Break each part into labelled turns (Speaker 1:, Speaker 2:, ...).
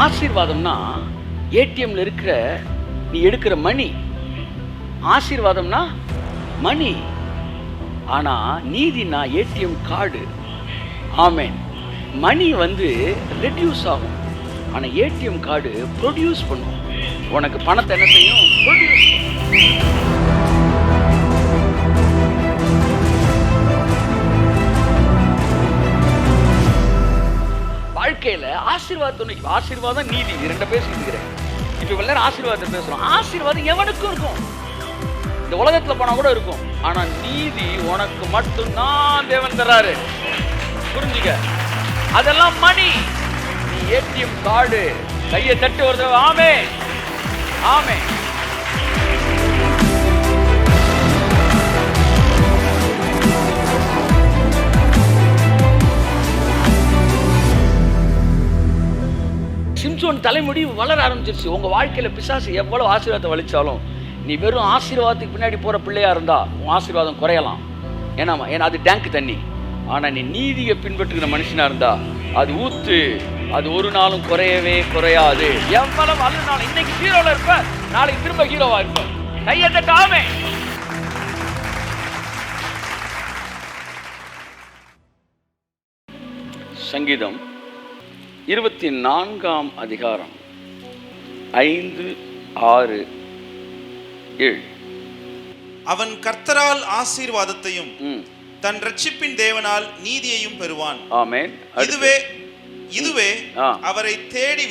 Speaker 1: ஆசீர்வாதம்னா ஏடிஎம்ல இருக்கிற நீ எடுக்கிற மணி. ஆசீர்வாதம்னா மணி. ஆனா நீதினா ஏடிஎம் கார்டு. ஆமென். மணி ரெடியூஸ் ஆகும், ஆனா ஏடிஎம் கார்டு ப்ரொடியூஸ் பண்ணும். உனக்கு பணத்தை என்ன செய்யும்? ப்ரொடியூஸ் பண்ணும். வாழ்க்கையில ஆசீர்வாதம் நீதி இரண்டு பேசிக்கிறேன். இப்ப எல்லாரும் ஆசீர்வாதத்தை பேசுறோம். ஆசீர்வாதம் எவனுக்கும் இருக்கும், இந்த உலகத்துல போனா கூட இருக்கும். ஆனா நீதி உனக்கு மட்டும்தான் தேவன் தராரு. புரிஞ்சுக்க. அதெல்லாம் மணி. நீ ஏடிஎம் கார்டு. கையை தட்டி ஒரு தடவை ஆமே ஆமே. சிம்சோன் தலைமுடி வளர ஆரம்பிச்சிருச்சு. உங்க வாழ்க்கையில பிசாசு எவ்வளவு ஆசீர்வாதத்தை வலிச்சாலும் நீ வெறும் ஆசீர்வாதத்துக்கு பின்னாடி போற பிள்ளையா இருந்தா உன் ஆசீர்வாதம் குறையலாம். ஏன்னா அது டேங்க் தண்ணி. ஆனா நீ நீதியை பின்பற்றுகிற மனுஷனா இருந்தா அது ஊத்து, அது ஒரு நாளும் குறையவே குறையாது. எவ்வளவு அழுனாலும் இன்னைக்கு ஹீரோல இருப்ப, நாளைக்கு திரும்ப ஹீரோவா இருப்ப. கையை தட்டாமே. சங்கீதம் 24 அதிகாரம் 5, 6, 7.
Speaker 2: அவன் கர்த்தரால் ஆசீர்வாதத்தையும் தன் ரட்சிப்பின் தேவனால் நீதியையும் பெறுவான்.
Speaker 1: ஆமென்.
Speaker 2: இதுவே அவரை தேடி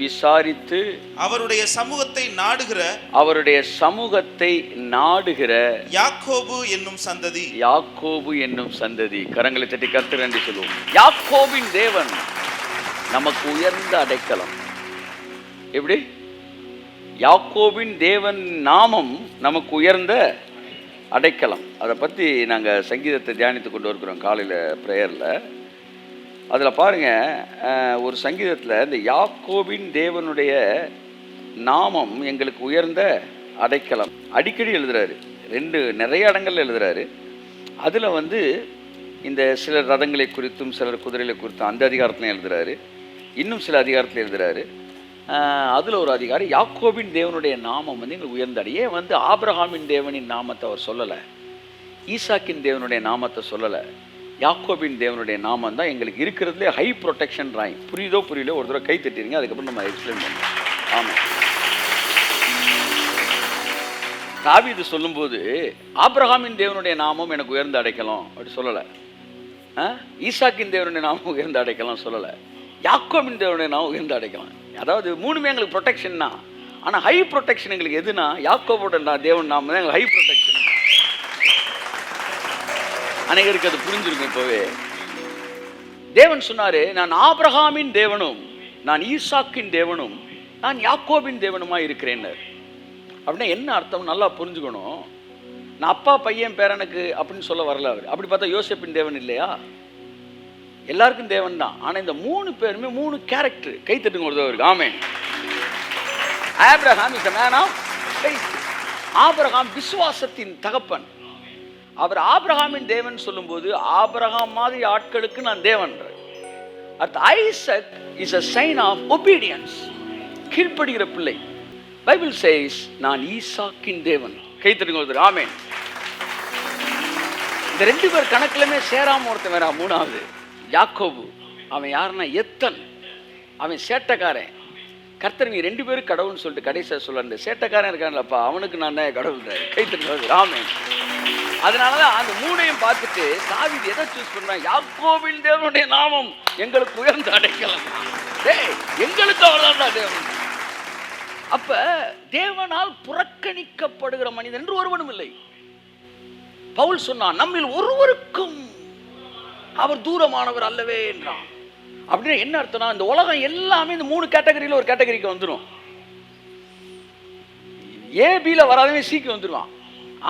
Speaker 2: விசாரித்து, அவருடைய சமூகத்தை நாடுகிற யாக்கோபு என்னும் சந்ததி. கரங்களை தட்டி கர்த்தர் என்று சொல்லுவோம். யாக்கோபின் தேவன் நமக்கு உயர்ந்த அடைக்கலம். எப்படி? யாக்கோபின் தேவன் நாமம் நமக்கு உயர்ந்த அடைக்கலம். அதை பற்றி நாங்கள் சங்கீதத்தை தியானித்து கொண்டு வருகிறோம் காலையில் ப்ரேயரில். அதில் பாருங்கள், ஒரு சங்கீதத்தில் இந்த யாக்கோபின் தேவனுடைய நாமம் எங்களுக்கு உயர்ந்த அடைக்கலம் அடிக்கடி எழுதுறாரு. நிறைய இடங்கள்ல எழுதுறாரு. அதில் இந்த சிலர் ரதங்களை குறித்தும் சிலர் குதிரைகளை குறித்தும் அந்த அதிகாரத்துலையும் எழுதுறாரு. இன்னும் சில அதிகாரத்தில் எழுதுறாரு. அதில் ஒரு அதிகாரி யாக்கோபின் தேவனுடைய நாமம் எங்களுக்கு உயர்ந்தாரு. ஏன் ஆபிரகாமின் தேவனின் நாமத்தை அவர் சொல்லலை, ஈசாக்கின் தேவனுடைய நாமத்தை சொல்லலை. யாக்கோபின் தேவனுடைய நாமம் தான் எங்களுக்கு இருக்கிறதுலே ஹை ப்ரொடெக்ஷன் ராய். புரியுதோ புரியல, ஒரு தடவை கை தட்டிடுங்க, அதுக்கப்புறம் நம்ம எக்ஸ்பிளைன் பண்ணுவோம். ஆமாம். தாவீது சொல்லும்போது ஆபிரகாமின் தேவனுடைய நாமம் எனக்கு உயர்ந்து அடைக்கலாம் அப்படி சொல்லலை. ஈசாக்கின் தேவனுடைய நாமம் உயர்ந்து அடைக்கலாம் சொல்லலை. யாக்கோபின் தேவனுடைய நாமம் உயர்ந்து அடைக்கலாம். அதாவது மூணுமே எங்களுக்கு ப்ரொடெக்ஷன் தான். ஆனால் ஹை ப்ரொடெக்ஷன் எங்களுக்கு எதுனா யாக்கோபோட தேவன் நாம தான் எங்களுக்கு ஹை ப்ரொடெக்ஷன். அனைவருக்கு அது புரிஞ்சிருக்கும். இப்போவே தேவன் சொன்னாரு, நான் ஆபிரகாமின் தேவனும் நான் ஈசாக்கின் தேவனும் நான் யாக்கோபின் தேவனுமா இருக்கிறேன். அப்படின்னா என்ன அர்த்தம் நல்லா புரிஞ்சுக்கணும். நான் அப்பா பையன் பேரனுக்கு அப்படின்னு சொல்ல வரல அவர். அப்படி பார்த்தா யோசேப்பின் தேவன் இல்லையா? எல்லாருக்கும் தேவன் தான். ஆனால் இந்த 3 பேருமே 3 கேரக்டர். கை தட்டுங்க ஒருத்தவருக்கு. Amen. Abraham is a man of faith. Abraham விசுவாசத்தின் தகப்பன். அவர் ஆபிரகாமின் தேவன் சொல்லும்போது ஆபிரகாம் மாதிரி ஆட்களுக்கு நான் தேவன். அடுத்து Isaac is a sign of obedience. கீழ்ப்படுகிற பிள்ளை. பைபிள் says நான் ஈசாக்கின் தேவன். கை தட்டுங்க ஒருத்தர். ஆமென். இந்த 2 பேர் கணக்கிலுமே சேராம ஒருத்தன் வேற. 3வது யாக்கோபு. அவன் யாருன்னா எத்தன். அவன் சேட்டக்காரன். கர்த்தர் நீ 2 பேரும் கடவுள்னு சொல்லிட்டு கடைசியாக சொல்ல, இந்த சேட்டக்காரன் இருக்கான்லப்பா அவனுக்கு நான் தான் கடவுள். கை தட்டுங்க. ஆமென். அதனாலதான் அந்த 3ஐயும் பார்த்துட்டு தாவீது எதை சூஸ் பண்றான்? யாக்கோபின் தேவனுடைய நாமம் எங்களுக்கு உயர்ந்து அடைக்கலாம். எங்களுக்கு அவர்தான் தேவன். அப்ப தேவனால் புறக்கணிக்கப்படுகிற மனிதன் என்று ஒருவனும் இல்லை. பவுல் சொன்னான், நம்மில் ஒருவருக்கும் அவர் தூரமானவர் அல்லவே என்றான். அப்படின்னா என்ன அர்த்தம்னா, இந்த உலகம் எல்லாமே இந்த 3 கேட்டகரியில் ஒரு கேட்டகரிக்கு வந்துடும். ஏபியில் வராதவன் சிக்கு வந்துடுவான்.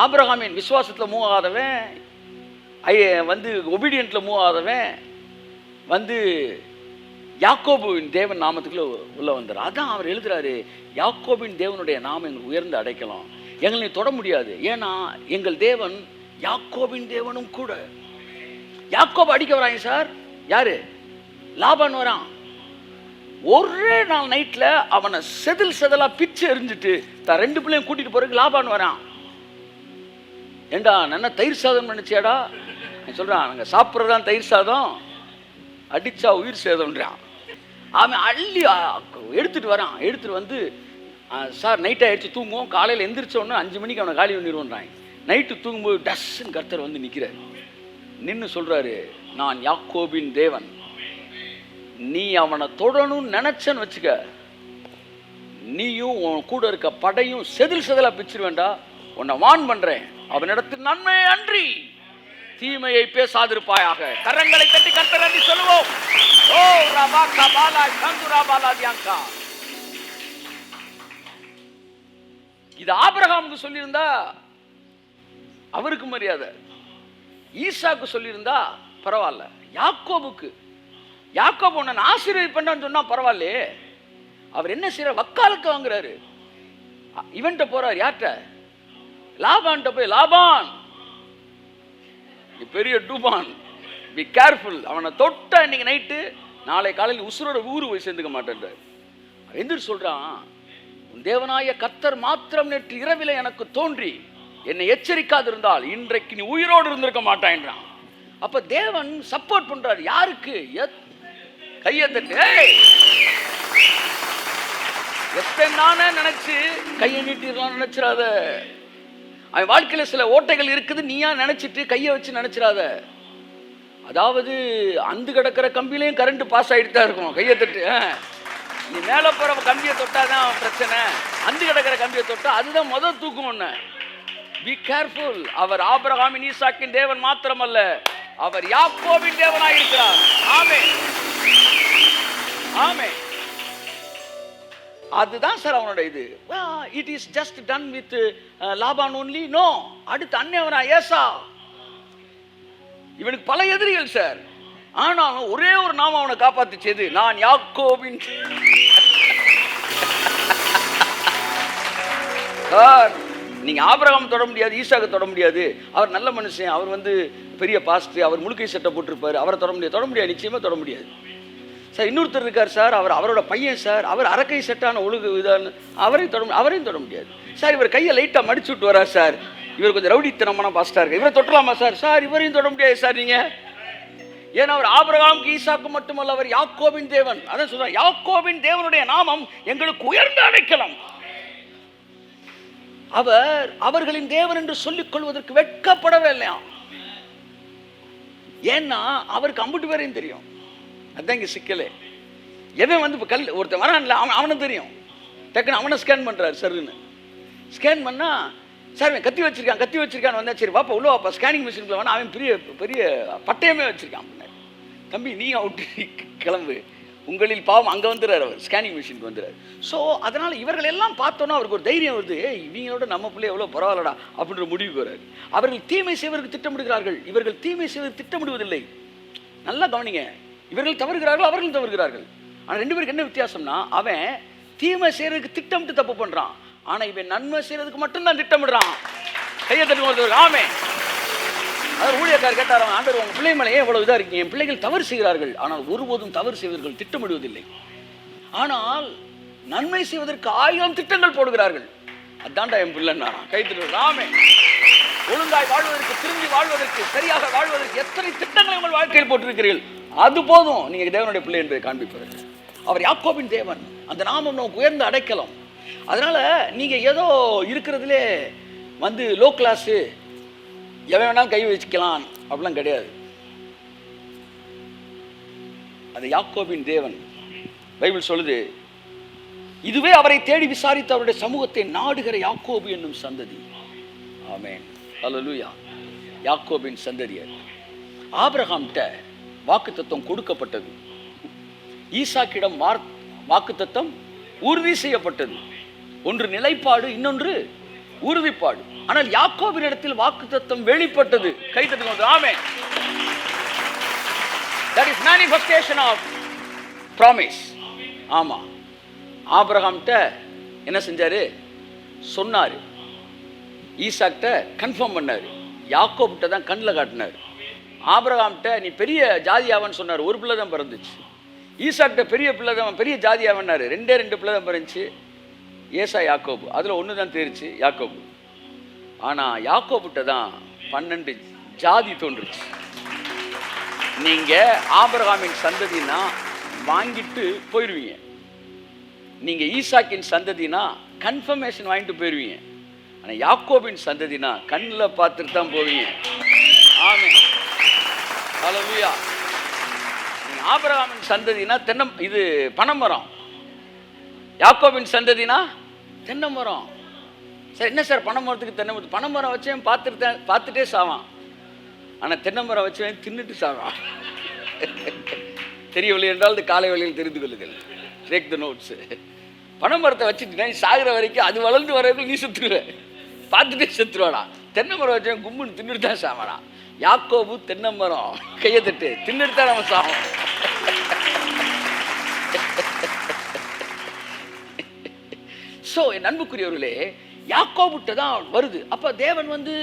Speaker 2: ஆபிரகாமின் விசுவாசத்தில் மூவ் ஆகாதவன், ஒபீடியன்ட்ல மூவ் ஆகாதவன் யாக்கோபின் தேவன் நாமத்துக்குள்ள உள்ள வந்தார். அதான் அவர் எழுதுறாரு, யாக்கோபின் தேவனுடைய நாமம் எங்களுக்கு உயர்ந்து அடைக்கலாம். எங்களை தொட முடியாது. ஏன்னா எங்கள் தேவன் யாக்கோபின் தேவனும் கூட. யாக்கோபு அடிக்க வராங்க சார். யாரு?
Speaker 1: லாபான் வரான். ஒரே நாள் நைட்ல அவனை செதிலா பிச்சு எரிஞ்சிட்டு தான் 2 பிள்ளையும் கூட்டிட்டு போறதுக்கு லாபான் வரான். ஏண்டா என்ன தயிர் சாதம் நினைச்சியாடா? சொல்றான், நாங்க சாப்பிட்றதான் தயிர் சாதம், அடிச்சா உயிர் சேதம்ன்றான். அவன் அள்ளி எடுத்துட்டு வரான். எடுத்துட்டு வந்து, சார் நைட் ஆயிடுச்சு தூங்குவோம், காலையில் எந்திரிச்ச உடனே 5 மணிக்கு அவனை காலி பண்ணிடுவோன்றான். நைட்டு தூங்கும்போது டஸ்ன்னு கர்த்தர் வந்து நிற்கிறார். நின்று சொல்றாரு, நான் யாக்கோபின் தேவன், நீ அவனை தொடணும்னு நினைச்சன்னு வச்சுக்க, நீயும் உன் கூட இருக்க படையும் செதிலா பிச்சிருவேண்டா. உன்னை வான் பண்றேன், அவனிடத்தில் நன்மை அன்றி தீமையை பேசாதிருப்பாயாக. கரங்களை தட்டி கர்த்தர் நன்றி சொல்லுவோம். ஓ ரபா கபாலா கந்துரா பாலா தியாங்கா. இது ஆபிரகாமுக்கு சொல்லியிருந்தா அவருக்கு மரியாதை, ஈசாக்கு சொல்லியிருந்தா பரவாயில்ல, யாக்கோபு உன்னை ஆசீர்வதிப்பேன்னு சொன்னா பரவாயில்லையே. அவர் என்ன செய்யற, வக்காலத்து வாங்குறாரு. இவன்ட்ட போறாரு, யார்கிட்ட? லாபான்ட்ட போய், லாபான் பெரிய டூபான், பி கேர்ஃபுல், அவனை தொட்ட இன்னைக்கு நைட்டு நாளை காலையில் உசுரோட ஊரு போய் சேர்ந்துக்க மாட்டேன்றார். எந்திரி சொல்றான், உன் தேவனாய கர்த்தர் மாத்திரம் நேற்று இரவில எனக்கு தோன்றி என்னை எச்சரிக்காதிருந்தால் இன்றைக்கு நீ உயிரோடு இருந்திருக்க மாட்டான்றான். அப்ப தேவன் சப்போர்ட் பண்றாரு. யாருக்கு? கையை தட்டு. எத்தனை நினைச்சு கையை நீட்டிடலாம் நினைச்சிடாத. அவன் வாழ்க்கையில சில ஓட்டைகள் இருக்குது, நீயா நினைச்சிட்டு கையை வச்சு நினைச்சிடாத. அதாவது அந்து கிடக்கிற கம்பியிலையும் கரண்ட் பாஸ் ஆகிட்டு தான் இருக்கும். கையை தட்டு. நீ மேல போற கம்பியை தொட்டாதான் பிரச்சனை, அந்து கிடக்கிற கம்பியை தொட்டா அதுதான் முதல் தூக்கும். ஒண்ணு பி கேர்ஃபுல். அவர் ஆபிரகாமின் ஈசாக்கின் தேவன் மாத்திரமல்ல, அவர் யாக்கோபின் தேவனாய் இருக்கிறார். ஆமென், ஆமென். அதுதான் சார் அவனோட இது. It is just done with Laban only. No, அடுத்து அண்ணவனா ஏசா. இவனுக்கு பல எதிரிகள் சார், ஆனாலும் ஒரே ஒரு நாம அவனை காப்பாத்திச்சது, நான் யாக்கோபின். சார் நீங்க ஆபிரகாம் தொட முடியாது, ஈசாக்கு தொட முடியாது. அவர் நல்ல மனுஷன், அவர் வந்து பெரிய பாஸ்டர், அவர் முழுக்கை சட்டை போட்டிருப்பாரு, அவரை தொட முடியாது, நிச்சயமா தொட முடியாது. சார் இன்னொருத்தர் இருக்கார் சார், அவரோட பையன் சார், அவர் அரக்கை செட்டான ஒழுங்கு இதான, அவரையும் தொட முடியாது. சார் இவர் கையை லைட்டாக மடிச்சு விட்டு வரார் சார், இவர் கொஞ்சம் ரவுடித்தனமான பாஸ்டா இருக்கு, இவரை தொட்டலாமா சார்? சார் இவரையும் தொட முடியாது சார் நீங்க. ஏன்னா அவர் ஆபிரகாமுக்கு ஈசாக்கு மட்டுமல்ல, அவர் யாக்கோபின் தேவன். அதான் சொல்றார், யாக்கோபின் தேவனுடைய நாமம் எங்களுக்கு உயர்ந்த அடைக்கலம். அவர் அவர்களின் தேவன் என்று சொல்லிக் கொள்வதற்கு வெட்கப்படவே இல்லையா. ஏன்னா அவருக்கு அம்புட்டு பேரையும் தெரியும். அதுதான் இங்கே சிக்கலே. எவன் வந்து இப்போ ஒருத்தன் வரான்ல, அவனும் தெரியும். டக்குன்னு அவனை ஸ்கேன் பண்ணுறாரு. சருன்னு ஸ்கேன் பண்ணால், சார் அவன் கத்தி வச்சிருக்கான்னு வந்தா, சரி வாப்பா உள்ள வாப்பா, ஸ்கேனிங் மிஷினுக்குள்ள வேணா, அவன் பெரிய பெரிய பட்டயமே வச்சிருக்கான். தம்பி நீ அவுட்டு கிளம்பு, உங்களில் பாவம். அங்கே வந்துடுறாரு அவர், ஸ்கேனிங் மிஷினுக்கு வந்துடுறாரு. ஸோ அதனால் இவர்கள் எல்லாம் பார்த்தோன்னா அவருக்கு ஒரு தைரியம் வருது, இவங்களோட நம்ம பிள்ளை எவ்வளோ பரவாயில்லடா அப்படின்ற முடிவுக்கு வராரு. அவர்கள் தீமை செய்வதற்கு திட்டமிடுகிறார்கள், இவர்கள் தீமை செய்வதற்கு திட்டமிடுவதில்லை. நல்லா கவனிங்க, இவர்கள் தவறுகிறார்கள், அவர்களும் தவறுகிறார்கள். ஆனால் 2 பேருக்கு என்ன வித்தியாசம்னா, அவன் தீமை செய்யறதுக்கு திட்டமிட்டு தப்பு பண்றான், ஆனா இவன் நன்மை செய்யறதுக்கு மட்டும்தான் திட்டமிடுறான். கையை தட்டு. ஆமென். அவர் ஊழியக்காரர் கேட்டார், ஆண்டவர் உங்க பிள்ளை மேலே எவ்வளவு இதா இருக்கீங்க? என் பிள்ளைகள் தவறு செய்கிறார்கள், ஆனால் ஒருபோதும் தவறு செய்வர்கள் திட்டமிடுவதில்லை, ஆனால் நன்மை செய்வதற்கு 1000 திட்டங்கள் போடுகிறார்கள். அதான்டா என் பிள்ளைன்னா. கை தட்டு. ஆமென். ஒழுங்காய் வாழ்வதற்கு, திரும்பி வாழ்வதற்கு, சரியாக வாழ்வதற்கு எத்தனை திட்டங்களை உங்கள் வாழ்க்கையில் போட்டிருக்கிறீர்கள், அது போதும் நீங்க தேவனுடைய பிள்ளை என்பதை காண்பிப்பதற்கு. அவர் யாக்கோபின் தேவன், அந்த நாமம் நமக்கு உயர்ந்த அடைக்கலம். அதனால நீங்க ஏதோ இருக்கிறதுலே வந்து லோ கிளாஸ், எவன் வேணாலும் கை வச்சுக்கலாம் அப்படிலாம் கிடையாது. அது யாக்கோபின் தேவன். பைபிள் சொல்லுது, இதுவே அவரை தேடி விசாரித்து அவருடைய சமூகத்தை நாடுகிற யாக்கோபு என்னும் சந்ததி. ஆமென், அல்லேலூயா. யாக்கோபின் சந்ததியர். ஆபிரகாம்கிட்ட வாக்குத்தத்தம் கொடுக்கப்பட்டது, ஈசாக்கிடம் வாக்குத்தத்தம் உறுதி செய்யப்பட்டது. ஒன்று நிலைப்பாடு, இன்னொன்று உறுதிப்பாடு. ஆனால் யாக்கோபின் இடத்தில் வாக்குத்தத்தம் வெளிப்பட்டது. கை தட்டுங்க. ஆமென். That is manifestation of promise. ஆமா, ஆபிரகாம்கிட்ட என்ன செஞ்சாரு? சொன்னாரு. ஈசாக்கிட்ட கன்ஃபார்ம் பண்ணாரு. யாக்கோபிட்ட தான் கண்ணில் காட்டினார். ஆபிரகாம்கிட்ட நீ பெரிய ஜாதியாவன்னு சொன்னார். ஒரு பிள்ளை தான் பிறந்துச்சு. ஈசாக்கிட்ட பெரிய பிள்ளை தான், பெரிய ஜாதியாக வேணாரு. 2 பிள்ளை தான் பிறந்துச்சு, ஏசா யாக்கோபு. அதில் ஒன்று தான் தெரிச்சு, யாக்கோபு. ஆனால் யாக்கோபுட்ட தான் 12 ஜாதி தோன்றுச்சு. நீங்கள் ஆபிரகாமின் சந்ததினா வாங்கிட்டு போயிடுவீங்க, நீங்கள் ஈசாக்கின் சந்ததினா கன்ஃபர்மேஷன் வாங்கிட்டு போயிடுவீங்க. ஆனால் யாக்கோபின் சந்ததினா கண்ணில் பார்த்துட்டு தான் போவீங்க. ஆமென், ஹல்லேலூயா. நீங்கள் ஆபிரகாமின் சந்ததினா இது பனைமரம், யாக்கோபின் சந்ததினா தென்னை மரம். சார் என்ன சார் பனைமரத்துக்கு தென்னை மரம்? பனைமரம் வச்சேன் பார்த்துட்டே சாவான், ஆனால் தென்னை மரம் வச்சவன் தின்னுட்டு சாவான். தெரியவில்லை என்றால் இது காலை வழியில் தெரிந்து கொள்ளுங்கள். Take the notes. பனைமரத்தை வச்சுட்டு நீ சாகிற வரைக்கும் அது வளர்ந்து வரைக்கும் நீ செத்துருவ, பார்த்துட்டே செத்துருவாடா. தென்னை மரம் வச்சவன் கும்முன்னு தின்னுட்டு தான் சாவானா. யாக்கோபு தென்னை மரம், கையை தட்டு, தின்னுட்டு தான் நம்ம சாவோம். ஸோ என் அன்புக்குரியவர்களே, யாக்கோபுட்ட தான் வருது. அப்போ தேவன் வந்து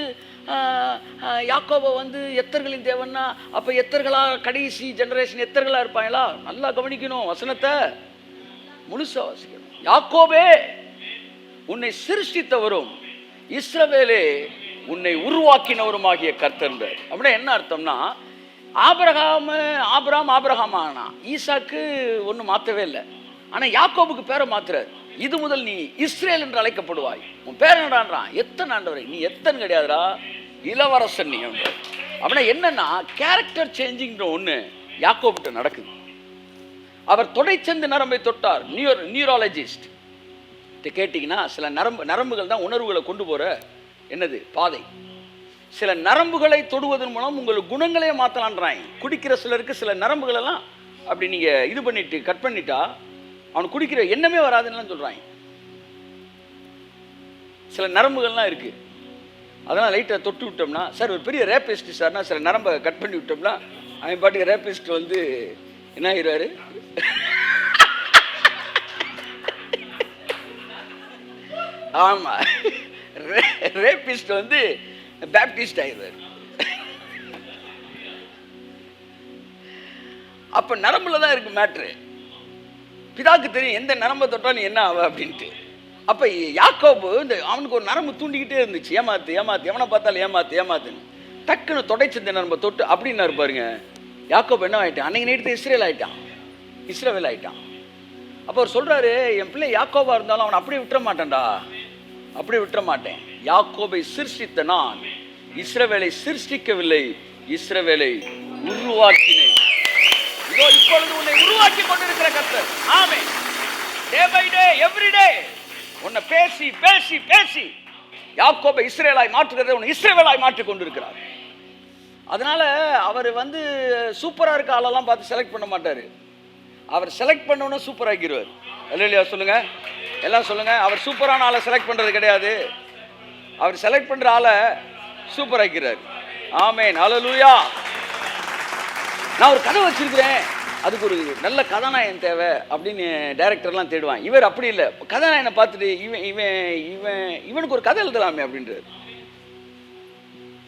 Speaker 1: யாக்கோபை வந்து எத்தர்களின் தேவன்னா, அப்போ எத்தர்களாக கடைசி ஜெனரேஷன் எத்தர்களாக இருப்பாங்களா? நல்லா கவனிக்கணும், வசனத்தை முழுசா வாசிக்கணும். யாக்கோபே உன்னை சிருஷ்டித்தவரும் இஸ்ரவேலே உன்னை உருவாக்கினவருமாகிய கர்த்தர். அப்படின்னா என்ன அர்த்தம்னா, ஆபிரகாம் ஆனா ஈசாக்கு ஒன்றும் மாற்றவே இல்லை, ஆனால் யாக்கோபுக்கு பேரை மாத்துறாரு. இது முதல் நீ இஸ்ரேல் என்று அழைக்கப்படுவாய். உன் பேர் என்னடான்றான்? எத்தனை ஆண்டவரை? நீ எத்தனை கிடையாதுடா, இளவரசன் நீ. அப்படின்னா என்னன்னா, கேரக்டர் சேஞ்சிங்கிற ஒன்று யாக்கோபுட்ட நடக்குது. அவர் தொடைச்சந்து நரம்பை தொட்டார். நியூராலஜிஸ்ட் கேட்டிங்கன்னா, சில நரம்புகள் தான் உணர்வுகளை கொண்டு போகிற என்னது பாதை. சில நரம்புகளை தொடுவதன் மூலம் உங்கள் குணங்களே மாற்றலான்றாங்க. குடிக்கிற சிலருக்கு சில நரம்புகளெல்லாம் அப்படி நீங்கள் இது பண்ணிட்டு கட் பண்ணிட்டா அவனுக்கு குடிக்கிற எண்ணமே வராதுன்னு சொல்கிறாங்க. சில நரம்புகள்லாம் இருக்குது, அதெல்லாம் லைட்டாக தொட்டு விட்டோம்னா, சார் ஒரு பெரிய ரேபிஸ்ட் சார்னா சில நரம்பை கட் பண்ணி விட்டோம்னா அவன் பாட்டுக்கு ரேபிஸ்ட் வந்து என்ன ஆயிடுவார்? ஆமாம், ரேபிஸ்ட் வந்து பேப்டிஸ்ட் ஆயிடுவார். அப்போ நரம்புல தான் இருக்கு மேட்ரு. பிதாக்கு தெரியும் எந்த நரம்பை தொட்டா நீ என்ன ஆவ அப்படின்ட்டு. அப்போ யாக்கோபு இந்த அவனுக்கு ஒரு நரம்பு தூண்டிக்கிட்டே இருந்துச்சு, ஏமாத்து ஏமாத்து, எவனை பார்த்தாலும் ஏமாத்து ஏமாத்துன்னு. டக்குன்னு தொடைச்சந்த நரம்பை தொட்டு அப்படின்னு இருப்பாருங்க. யாக்கோபு என்ன ஆகிட்டான்? அன்னைக்கு நேரத்தை இஸ்ரேல் ஆகிட்டான். அப்போ அவர் சொல்கிறாரு, என் பிள்ளை யாக்கோபா இருந்தாலும் அவனை அப்படியே விட்டுற மாட்டேன்டா, அப்படியே விட்டுற மாட்டேன். யாக்கோபை சிருஷ்டித்த நான் இஸ்ரவேலை சிருஷ்டிக்கவில்லை, இஸ்ரவேலை உருவாக்கினேன். இதோ இப்பொழுது உன்னை உருவாக்கி கொண்டிருக்கிற கர்த்தர். ஆமென். Day by day, every day உன்னை பேசி பேசி பேசி யாக்கோபை இஸ்ரேலாய் மாற்றுகிறதை உன்னை இஸ்ரவேலாய் மாற்றிக் கொண்டிருக்கிறார். அதனால அவர் வந்து சூப்பராக இருக்க ஆளெல்லாம் பார்த்து செலக்ட் பண்ண மாட்டார். அவர் செலக்ட் பண்ணோன்னு சூப்பர் ஆக்கிடுவார். இல்லையா? சொல்லுங்க, எல்லாம் சொல்லுங்க. அவர் சூப்பரான ஆளை செலக்ட் பண்ணுறது கிடையாது, அவர் செலக்ட் பண்ணுற ஆளை சூப்பர் ஆக்கிறார். ஆமென், ஹல்லேலூயா. நான் ஒரு கதை வச்சிருக்கிறேன், அதுக்கு ஒரு நல்ல கதாநாயகன் தேவை அப்படின்னு டைரக்டர்லாம் தேடுவான். இவர் அப்படி இல்லை, கதாநாயகனை பார்த்துட்டு இவனுக்கு ஒரு கதை எழுதலாமே அப்படின்றார்.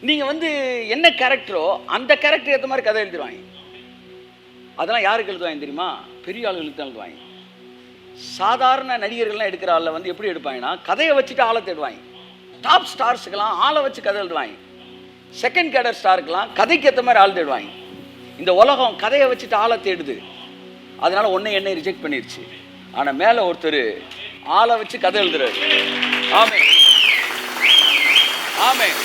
Speaker 1: நீங்கள் வந்து என்ன கேரக்டரோ அந்த கேரக்டர் ஏற்ற மாதிரி கதை எழுதிடுவாங்க. அதெல்லாம் யாருக்கு எழுதுவாங்க தெரியுமா? பெரிய ஆளுகளுக்கு தான் எழுதுவாங்க. சாதாரண நடிகர்கள்லாம் எடுக்கிற ஆளில் வந்து எப்படி எடுப்பாங்கன்னா, கதையை வச்சுட்டு ஆளை தேடுவாங்க. டாப் ஸ்டார்ஸுக்கெல்லாம் ஆளை வச்சு கதை எழுதுவாங்க. செகண்ட் கேடர் ஸ்டாருக்கெல்லாம் கதைக்கு ஏற்ற மாதிரி ஆள் தேடுவாங்க. இந்த உலகம் கதையை வச்சுட்டு ஆளை தேடுது, அதனால என்னை ரிஜெக்ட் பண்ணிருச்சு. ஆனால் மேலே ஒருத்தர் ஆளை வச்சு கதை எழுதுறாரு. ஆமென், ஆமென்.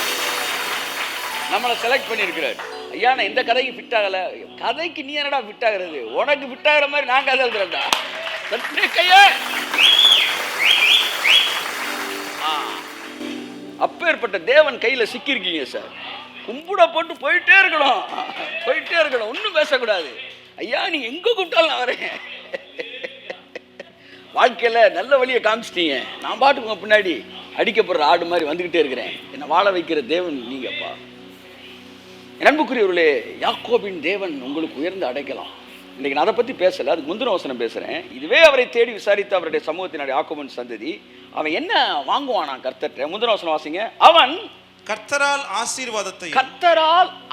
Speaker 1: நம்மளை செலக்ட் பண்ணியிருக்கிறார். ஐயா நான் இந்த கதைக்கு ஃபிட் ஆகலை. கதைக்கு நீ என்னடா ஃபிட் ஆகிறது? உனக்கு ஃபிட் ஆகிற மாதிரி நான் கதை எழுதுறேன்டா. அப்பேற்பட்ட தேவன் கையில் சிக்கியிருக்கீங்க சார். கும்பிட போட்டு போயிட்டே இருக்கணும், ஒன்றும் பேசக்கூடாது. ஐயா நீ எங்கே கூப்பிட்டாலும் நான் வரேன். வாழ்க்கையில் நல்ல வழியை காமிச்சிட்டீங்க, நான் பாட்டுக்கு உங்கள் பின்னாடி அடிக்கப்படுற ஆடு மாதிரி வந்துக்கிட்டே இருக்கிறேன். என்னை வாழ வைக்கிற தேவன் நீங்கப்பா. அன்புக்குரியவர்களே, யாக்கோபின் தேவன் உங்களுக்கு உயர்ந்து அடைக்கலாம். இன்றைக்கி நான் அதை பற்றி பேசலை, அதுக்கு முந்தின வசனம் பேசுகிறேன். இதுவே அவரை தேடி விசாரித்து அவருடைய சமூகத்தினுடைய யாக்கோபின் சந்ததி அவன் என்ன வாங்குவானா கர்த்தர்ட்ட? முந்தின வசனம் வாசிங்க. அவன் கர்த்தரால்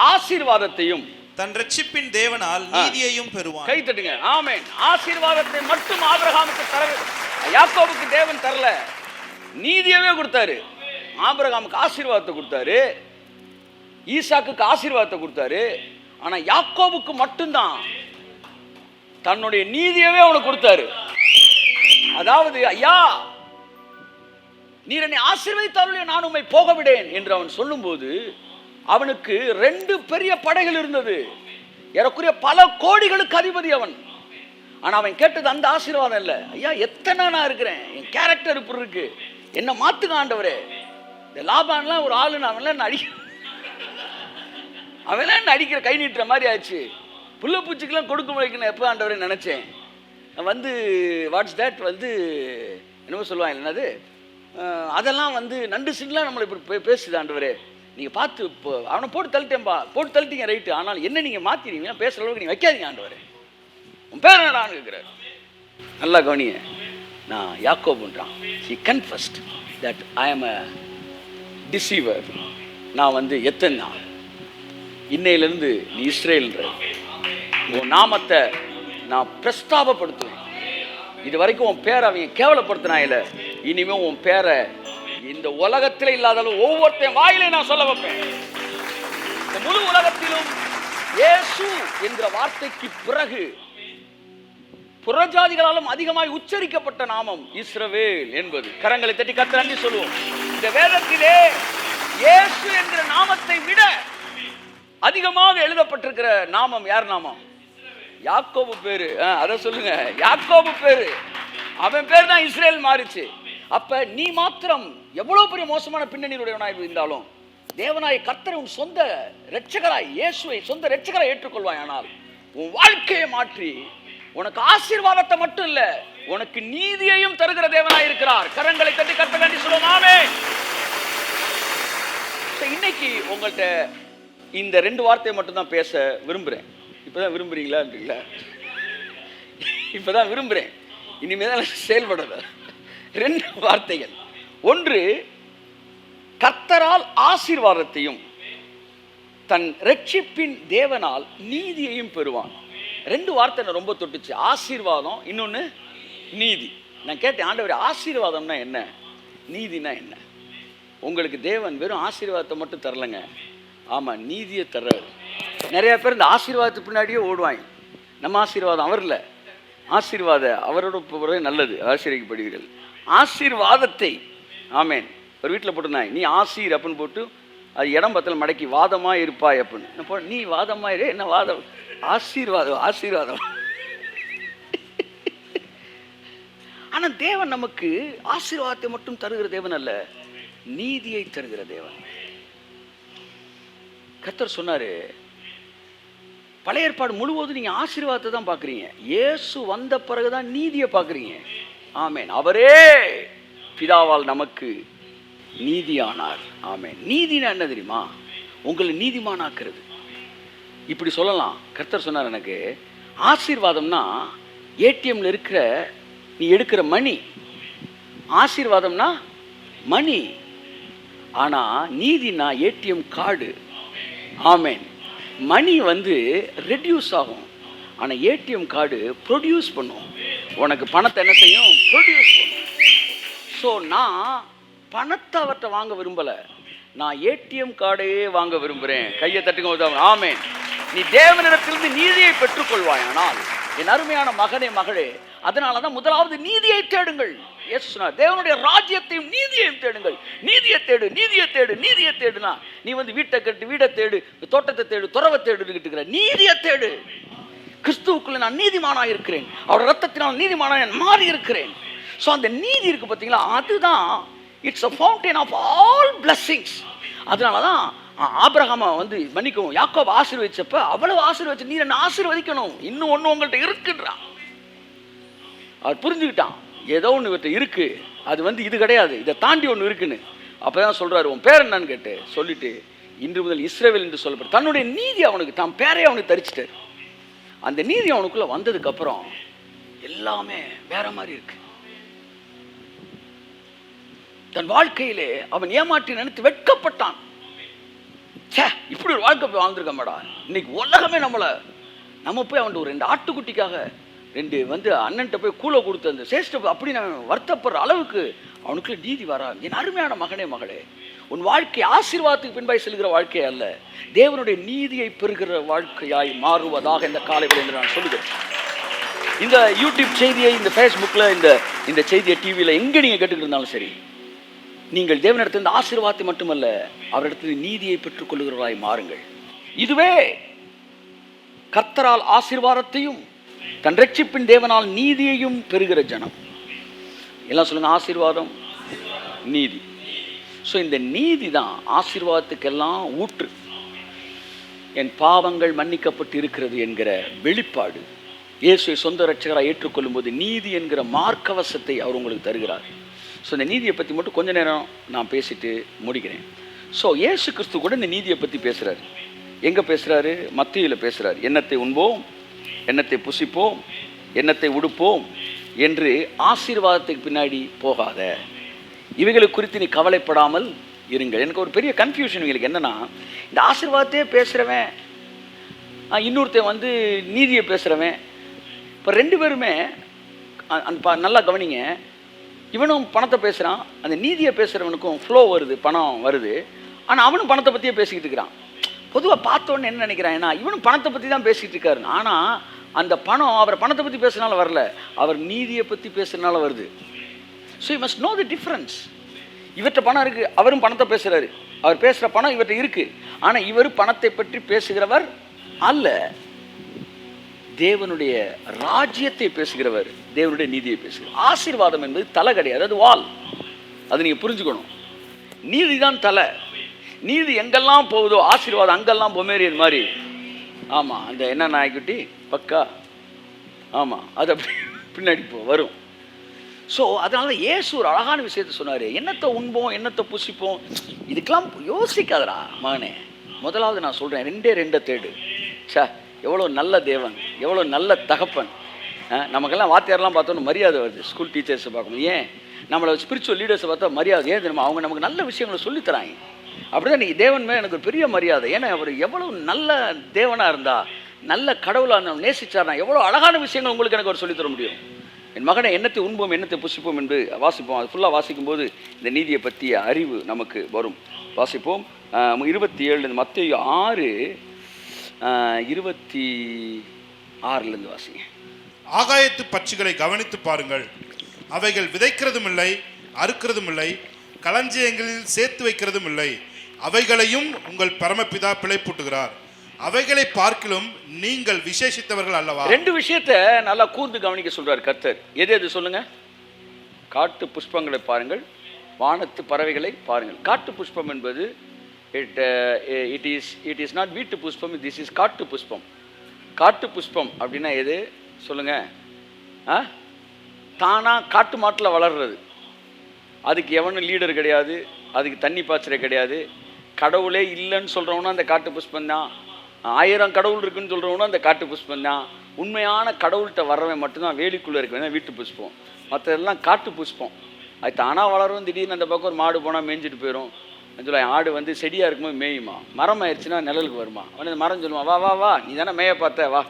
Speaker 1: ஆசீர்வாதத்தையும்
Speaker 3: தன் ரட்சிப்பின் தேவனால் நீதியையும் பெறுவான்.
Speaker 1: கை தட்டுங்க. ஆமென். ஆசீர்வாதத்தை மட்டும் ஆபிரகாமுக்கு தர, யாக்கோபுக்கு தேவன் தரல, நீதியவே கொடுத்தாரு. ஆபிரகாமுக்கு ஆசீர்வாதத்தை கொடுத்தாரு, ஈசாக்குக்கு ஆசீர்வாதத்தை கொடுத்தாரு. ஆனா யாக்கோபுக்கு மட்டும்தான் தன்னுடைய நீதியவே அவனுக்கு கொடுத்தாரு. அதாவது, ஐயா நீர் என்னை ஆசீர்வதித்தாலும் நான் உம்மை போக விடேன் என்று அவன் சொல்லும்போது அவனுக்கு 2 பெரிய படைகள் இருந்தது. ஏறக்குறைய பல கோடிகளுக்கு அதிபதி அவன். ஆனா அவன் கேட்டது அந்த ஆசீர்வாதம் இல்லை. ஐயா எத்தனை நான் இருக்கிறேன், என் கேரக்டர் இப்படி இருக்கு, என்ன மாத்துங்க ஆண்டவரே. இந்த லாபான்லாம் ஒரு ஆளு, அவன்லாம் அடிக்கிற கை நீட்டுற மாதிரி ஆச்சு. புள்ள பூச்சிக்கெல்லாம் கொடுக்க முடிக்கணும் எப்போ ஆண்டவரே நினைச்சேன். வந்து வாட்ஸ் தேட் வந்து என்னமோ சொல்லுவாங்க, என்னது அதெல்லாம் வந்து நண்டு சின்லாம் நம்மளை இப்படி பேசுது ஆண்டவரே. நீங்கள் பார்த்து இப்போ அவனை போட்டு தள்ளிட்டேன்பா, போட்டு தள்ளிட்டீங்க ரைட்டு, ஆனால் என்ன நீங்கள் மாற்றினீங்க, பேசுகிற அளவுக்கு நீங்கள் வைக்காதீங்க ஆண்டவரே. உன் பேர் என்னடான்னு கேட்குறாரு. நல்லா கவனிய, நான் யாக்கோபுன்றான். ஹி கன்ஃபஸ்ட் தட் ஐ ஆம் அ டிசீவர். நான் வந்து எத்தனை இன்னையிலேருந்து நீ இஸ்ரேல்ன்ற உன் நாமத்தை நான் பிரஸ்தாபப்படுத்துவேன். இது வரைக்கும் உன் பேரை அவங்க கேவலப்படுத்தினாயில, இனிமே உன் பேரை இந்த உலகத்தில் இல்லாதாலும் ஒவ்வொருத்தையும் வாயிலே நான் சொல்ல வைப்பேன். இந்த முழு உலகத்திலும் இயேசு என்ற வார்த்தைக்கு பிறகு புறஜாதிகளாலும் அதிகமாய் உச்சரிக்கப்பட்ட நாமம் இஸ்ரவேல் என்பது. கரங்களை தட்டி கர்த்தர் நன்றி சொல்லுவோம். இந்த வேதத்திலே இயேசு என்ற நாமத்தை விட அதிகமாக எழுதப்பட்டிருக்கிற நாமம் யார் நாமம்? யாக்கோபு பேரு. அதை சொல்லுங்க, யாக்கோபு பேரு. அவன் பேர் தான் இஸ்ரேல் மாறிச்சு. அப்ப நீ மாத்திரம் எவ்வளவு பெரிய மோசமான பின்னணியுடையவனாய் இருந்தாலும் தேவனாய் கர்த்தரை உன் சொந்த இரட்சகராய், இயேசுவை சொந்த இரட்சகராய் ஏற்றுக்கொள்வாய். ஆனால் உன் வாழ்க்கையை மாற்றி உனக்கு ஆசீர்வாதத்தை மட்டும் இல்ல, உனக்கு நீதியையும் தருகிற தேவனாய் இருக்கிறார். கரங்களை தட்டி கர்த்தர் நன்றி சொல்லுவோம். ஆமென். இன்னைக்கு உங்கள்கிட்ட இந்த 2 வார்த்தையை மட்டும் தான் பேச விரும்புகிறேன். இப்போதான் விரும்புகிறீங்களா? இப்போதான் விரும்புகிறேன், இனிமேதான் செயல்படுறது. 2 வார்த்தைகள். ஒன்று, கர்த்தரால் ஆசீர்வாதத்தையும் தன் ரட்சிப்பின் தேவனால் நீதியையும் பெறுவான். 2 வார்த்தை ரொம்ப தொட்டுச்சு. ஆசீர்வாதம், இன்னொன்று நீதி. நான் கேட்டேன், ஆண்டவரே ஆசீர்வாதம்னா என்ன, நீதினா என்ன? உங்களுக்கு தேவன் வெறும் ஆசீர்வாதத்தை மட்டும் தரலைங்க, ஆமாம் நீதியை தர்றாரு. நிறைய பேர் இந்த ஆசீர்வாதத்துக்கு பின்னாடியே ஓடுவாங்க. நம்ம ஆசீர்வாதம் அவர் இல்லை, ஆசீர்வாத அவரோட போகிறதே நல்லது, ஆசீர்வதிக்கப்படுவீர்கள். ஆசீர்வாதத்தை ஆமேன் ஒரு வீட்டில் போட்டுருந்தாங்க, நீ ஆசீர் அப்படின்னு போட்டு அது இடம் பத்தல மடக்கி வாதமாக இருப்பாய் அப்படின்னு. நீ வாதமாக இரு, என்ன வாதம்? ஆசீர்வாதம், ஆசீர்வாதம். ஆனால் தேவன் நமக்கு ஆசீர்வாதத்தை மட்டும் தருகிற தேவன் அல்ல, நீதியை தருகிற தேவன். கர்த்தர் சொன்னாரு, பழைய ஏற்பாடு முழுவதும் நீங்க ஆசீர்வாதத்தை தான் பார்க்குறீங்க, இயேசு வந்த பிறகுதான் நீதியை பார்க்குறீங்க. ஆமேன். அவரே பிதாவால் நமக்கு நீதியானார். ஆமேன். நீதினா என்ன தெரியுமா? உங்களை நீதிமானாக்குறது. இப்படி சொல்லலாம். கர்த்தர் சொன்னார் எனக்கு, ஆசீர்வாதம்னா ஏடிஎம்ல இருக்கிற நீ எடுக்கிற மணி, ஆசீர்வாதம்னா மணி. ஆனா நீதினா ஏடிஎம் கார்டு. ஆமேன். மணி வந்து ரெடியூஸ் ஆகும், ஆனால் ஏடிஎம் கார்டு ப்ரொடியூஸ் பண்ணும். உனக்கு பணத்தை என்ன செய்யும்? ப்ரொடியூஸ் பண்ணும். ஸோ நான் பணத்தை அவர்கிட்ட வாங்க விரும்பலை, நான் ஏடிஎம் கார்டையே வாங்க விரும்புகிறேன். கையை தட்டுங்க. ஆமேன். நீ தேவனிடத்திலிருந்து நீதியை பெற்றுக்கொள்வாய். ஆனால் என் அருமையான மகனே மகளே, அதனால தான் முதலாவது நீதியை தேடுங்கள். இயேசு சொன்னார், தேவனுடைய ராஜ்யத்தையும் நீதியையும் தேடுங்கள். நீதியை தேடு, நீதியை தேடு, நீதியை தேடுனா நீ வந்து வீட்டை கட்டு, வீடை தேடு, தோட்டத்தை தேடு, துறவை தேடுகிட்டு நீதியை தேடு. கிறிஸ்துவுக்குள்ள நான் நீதிமானாக இருக்கிறேன், அவருடைய ரத்தத்தினால் நீதிமானாக மாறி இருக்கிறேன். ஸோ அந்த நீதி இருக்கு பார்த்தீங்களா, அதுதான் it's a fountain of all blessings. அதனால தான் ஆபிரகாமை வந்து மன்னிக்கவும் யாக்கோபு ஆசீர்வதிச்சப்ப அவ்வளவு ஆசீர்வதிச்சு, நீ என்ன ஆசீர்வதிக்கணும், இன்னும் ஒன்று உங்கள்கிட்ட இருக்குன்றான். அவர் புரிஞ்சுக்கிட்டான், ஏதோ ஒன்று இவர்கிட்ட இருக்கு, அது வந்து இது கிடையாது, இதை தாண்டி ஒன்று இருக்குன்னு. அப்போதான் சொல்றாரு, உன் பேர் என்னன்னு கேட்டு சொல்லிட்டு, இன்று முதல் இஸ்ரவேல் என்று சொல்லப்படும் தன்னுடைய நீதி அவனுக்கு, தான் பேரே அவனுக்கு தரிச்சிட்டாரு. அந்த நீதி அவனுக்குள்ள வந்ததுக்கு அப்புறம் எல்லாமே வேற மாதிரி இருக்கு. தன் வாழ்க்கையிலே அவன் ஏமாற்றி நினைத்து வெட்கப்பட்டான். சே இப்படி ஒரு வாழ்க்கை போய் வாழ்ந்துருக்க மேடா, இன்னைக்கு உலகமே நம்ம போய் அவன் ஒரு 2 ஆட்டுக்குட்டிக்காக 2 வந்து அண்ணன்ட்ட போய் கூலை கொடுத்து அந்த சேஷ்ட அப்படி நான் வருத்தப்படுற அளவுக்கு அவனுக்குள்ள நீதி வரா. என் அருமையான மகனே மகளே, உன் வாழ்க்கை ஆசீர்வாதத்துக்கு பின்பாய் செல்கிற வாழ்க்கை அல்ல, தேவனுடைய நீதியை பெறுகிற வாழ்க்கையாய் மாறுவதாக இந்த காலையில் என்று நான் சொல்லுகிறேன். இந்த யூடியூப் செய்தியை, இந்த ஃபேஸ்புக்கில் இந்த செய்தியை டிவியில் எங்கே நீங்கள் கேட்டுக்கிட்டு இருந்தாலும் சரி, நீங்கள் தேவனிடத்திலிருந்து ஆசீர்வாதத்தை மட்டுமல்ல, அவரிடத்தில் நீதியை பெற்றுக்கொள்கிறவர்களாய் மாறுங்கள். இதுவே கர்த்தரால் ஆசீர்வாதத்தையும் தன் ரட்சிப்பின் தேவனால் நீதியையும் பெறுகிற ஜனம். எல்லாம் சொல்லுங்க, ஆசீர்வாதம், நீதி. ஸோ இந்த நீதி தான் ஆசீர்வாதத்துக்கெல்லாம் ஊற்று. என் பாவங்கள் மன்னிக்கப்பட்டு இருக்கிறது என்கிற வெளிப்பாடு இயேசுவை சொந்த ரட்சகராக ஏற்றுக்கொள்ளும் போது நீதி என்கிற மார்க்கவசத்தை அவர் உங்களுக்கு தருகிறார். ஸோ இந்த நீதியை பற்றி மட்டும் கொஞ்ச நேரம் நான் பேசிட்டு முடிக்கிறேன். ஸோ இயேசு கிறிஸ்து கூட இந்த நீதியை பற்றி பேசுகிறார். எங்கே பேசுகிறாரு? மத்தேயுவில் பேசுகிறார். எண்ணத்தை உண்போம், எண்ணத்தை புசிப்போம், எண்ணத்தை உடுப்போம் என்று ஆசீர்வாதத்துக்கு பின்னாடி போகாத, இவைகளை குறித்து நீ கவலைப்படாமல் இருங்கள். எனக்கு ஒரு பெரிய கன்ஃபியூஷன் இவங்களுக்கு என்னென்னா, இந்த ஆசீர்வாதத்தையே பேசுகிறவன் இன்னொருத்தன் வந்து நீதியை பேசுகிறவன், இப்போ 2 பேருமே நல்லா கவனிங்க, இவனும் பணத்தை பேசுகிறான், அந்த நீதியை பேசுகிறவனுக்கும் ஃப்ளோ வருது, பணம் வருது, ஆனால் அவனும் பணத்தை பற்றியே பேசிக்கிட்டு இருக்கிறான். பொதுவாக பார்த்தோன்னு என்ன நினைக்கிறான், இவனும் பணத்தை பற்றி தான் பேசிகிட்டு இருக்காரு, ஆனால் அந்த பணம் அவர் பணத்தை பற்றி பேசுனால வரல, அவர் நீதியை பற்றி பேசுறதுனால வருது. So you must know the difference. இவர்கிட்ட பணம் இருக்குது, அவரும் பணத்தை பேசுகிறாரு, அவர் பேசுகிற பணம் இவர்கிட்ட இருக்குது, ஆனால் இவர் பணத்தை பற்றி பேசுகிறவர் அல்ல, தேவனுடைய ராஜ்யத்தை பேசுகிறவர், தேவனுடைய நீதியை பேசுகிறார். ஆசீர்வாதம் என்பது தலை கிடையாது, அது வால். அது நீங்கள் புரிஞ்சுக்கணும். நீதி தான் தலை. நீதி எங்கெல்லாம் போகுதோ ஆசீர்வாதம் அங்கெல்லாம் பொமேரியன் மாதிரி. ஆமாம், அந்த என்ன நாய்க்குட்டி பக்கா, ஆமாம், அது அப்படி பின்னாடி வரும். ஸோ அதனால இயேசு ஒரு அழகான விஷயத்தை சொன்னார். எண்ணத்தை உண்போம், எண்ணத்தை புசிப்போம், இதுக்கெல்லாம் யோசிக்காதடா மகனே. முதலாவது நான் சொல்கிறேன், 2 தேடு. சே, எவ்வளோ நல்ல தேவன், எவ்வளோ நல்ல தகப்பன். நமக்கெல்லாம் வாத்தியாரெலாம் பார்த்தோன்னு மரியாதை வருது. ஸ்கூல் டீச்சர்ஸை பார்க்கணும், ஏன் நம்மளை ஸ்பிரிச்சுவல் லீடர்ஸை பார்த்தா மரியாதை, ஏன் தெரியுமா? அவங்க நமக்கு நல்ல விஷயங்களை சொல்லித்தராங்க. அப்படி தான் நீங்கள் தேவன் மேலே எனக்கு ஒரு பெரிய மரியாதை. ஏன்னா அவர் எவ்வளோ நல்ல தேவனாக இருந்தா, நல்ல கடவுளாக இருந்தால் நேசிச்சார்னா எவ்வளோ அழகான விஷயங்கள் உங்களுக்கு எனக்கு அவர் சொல்லித்தர முடியும். என் மகனை எண்ணத்தை உண்போம், எண்ணத்தை புசிப்போம் என்று வாசிப்போம். அது ஃபுல்லாக வாசிக்கும்போது இந்த நீதியை பற்றிய அறிவு நமக்கு வரும். வாசிப்போம். 27 மத்தேயு 6:26 வாசிங்க.
Speaker 3: ஆகாயத்து பட்சிகளை கவனித்து பாருங்கள், அவைகள் விதைக்கிறதும் இல்லை, அறுக்கிறதும் இல்லை, களஞ்சியங்களில் சேர்த்து வைக்கிறதும் இல்லை, அவைகளையும் உங்கள் பரமபிதா பிழைப்பூட்டுகிறார். அவைகளை பார்க்கிலும் நீங்கள் விசேஷித்தவர்கள் அல்லவா?
Speaker 1: 2 விஷயத்தை நல்லா கூர்ந்து கவனிக்க சொல்றார் கர்த்தர். எது சொல்லுங்க? காட்டு புஷ்பங்களை பாருங்கள், வானத்து பறவைகளை பாருங்கள். காட்டு புஷ்பம் என்பது இட் இஸ் நாட் வீட்டு புஷ்பம், திஸ் இஸ் காட்டு புஷ்பம். காட்டு புஷ்பம் அப்படின்னா எது சொல்லுங்க? தானா காட்டு மாட்டில் வளர்றது. அதுக்கு எவனும் லீடர் கிடையாது, அதுக்கு தண்ணி பாய்ச்சற கிடையாது. கடவுளே இல்லைன்னு சொல்கிறவனும் அந்த காட்டு புஷ்பம் தான். 1000 கடவுள் இருக்குன்னு சொல்கிறவனும் அந்த காட்டு புஷ்பம் தான். உண்மையான கடவுள்கிட்ட வர்றவன் மட்டும்தான் வேலிக்குள்ளே இருக்கவன் வீட்டு புஷ்பம். மற்றதெல்லாம் காட்டு புஷ்பம். அது தானாக வளரும். திடீர்னு அந்த பக்கம் ஒரு மாடு போனால் மேய்ஞ்சிட்டு போயிடும். சொல்ல ஆடு வந்து செடியாக இருக்கும்போது மேயுமா, மரம் ஆயிடுச்சுன்னா நிழலுக்கு வருமா. அவன் அந்த மரம் சொல்லுவான், வா வா வா, நீ தானே மேய பார்த்த, வா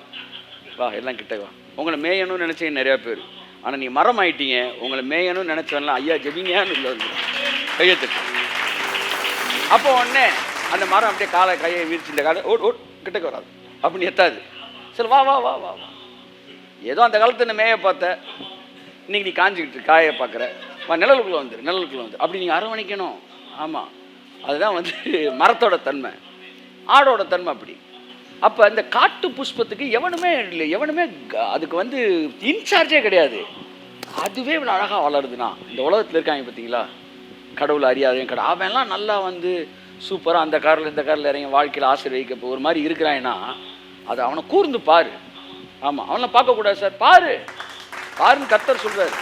Speaker 1: வா எல்லாம் கிட்ட வா. உங்களை மேயணும்னு நினச்சிங்க நிறையா பேர், ஆனால் நீங்கள் மரம் ஆயிட்டீங்க. உங்களை மேயணும்னு நினச்சவன்லாம் ஐயா ஜெபிங்கன்னு இல்லை கையெழுத்து. அப்போ உடனே அந்த மரம் அப்படியே கையை விரிச்சு இந்த காலை ஓட் கிட்டக்க வராது, அப்படின்னு எத்தாது. சரி வா வா வா வா வா. ஏதோ அந்த காலத்தில் என்ன மேய பார்த்த, இன்னைக்கு நீ காஞ்சிக்கிட்டு காயை பார்க்குற, வா நிழலுக்குள்ளே வந்து அப்படி நீங்கள் அரவணைக்கணும். ஆமாம், அதுதான் வந்து மரத்தோட தன்மை, ஆடோட தன்மை அப்படி. அப்போ இந்த காட்டு புஷ்பத்துக்கு எவனுமே இல்லை, எவனுமே அதுக்கு வந்து இன்சார்ஜே கிடையாது. அதுவே இவ்வளோ அழகாக வளருதுன்னா இந்த உலகத்தில் இருக்காங்க பார்த்தீங்களா, கடவுள் அறியாதையும் அவன்லாம் நல்லா வந்து சூப்பராக அந்த காரில் இந்த காரில் இறங்கி வாழ்க்கையில் ஆசீர்வதிக்க ஒரு மாதிரி இருக்கிறான்னா அது அவனை கூர்ந்து பாரு. ஆமாம், அவனை பார்க்கக்கூடாது சார், பாருன்னு கர்த்தர் சொல்கிறாரு.